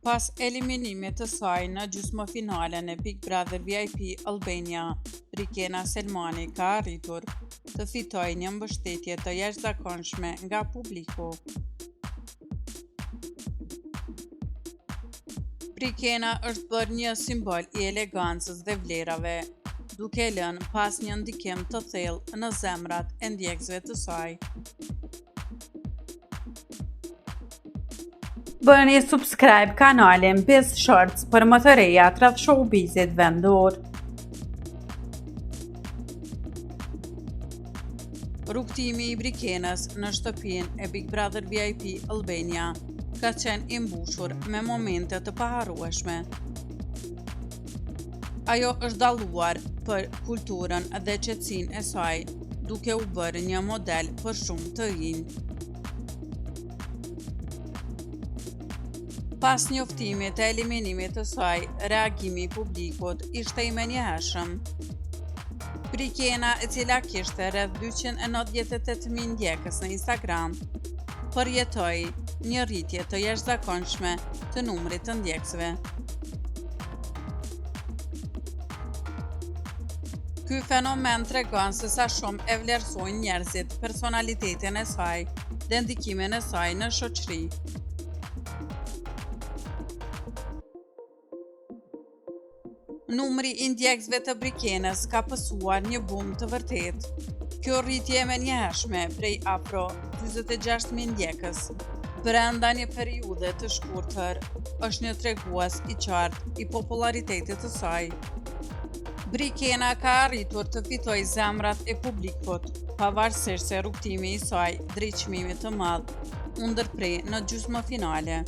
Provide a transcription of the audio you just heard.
Pas eliminimit të saj në gjysmëfinalen e Big Brother VIP Albania, Brikena Selmani ka arritur të fitojë një mbështetje të jashtëzakonshme nga publiku. Brikena është bërë një simbol i elegancës dhe vlerave, duke lënë pas një ndikim të thellë në zemrat e ndjekësve të saj. Bëni subscribe kanalin Biz Shorts për më të reja rreth showbizit vendor. Rrugtimi i Brikenës në shtëpinë e Big Brother VIP Albania ka qenë i mbushur me momente të paharrueshme. Ajo është dalluar për kulturën dhe qetësinë e saj, duke u bërë një model për shumë të rinj. Pas njoftimit e eliminimit të saj, reagimi i publikut ishte i menjëhershëm. Brikena, e cila kishte rreth 298.000 ndjekës në Instagram, përjetoi një rritje të jashtëzakonshme të numrit të ndjekësve. Ky fenomen tregon se sa shumë e vlerësojnë njerëzit personalitetin e saj dhe ndikimin e saj në shoqëri. Numri i ndjekësve të Brikenës ka pësuar një bum të vërtetë. Kjo rritje e menjëhershme prej afro 46.000 ndjekës brenda një periudhe të shkurtër është një tregues i qartë i popularitetit të saj. Brikena ka arritur të fitojë zemrat e publikut, pavarësisht se rrugtimi i saj drejt çmimit të madh u ndërprej në gjysmëfinale.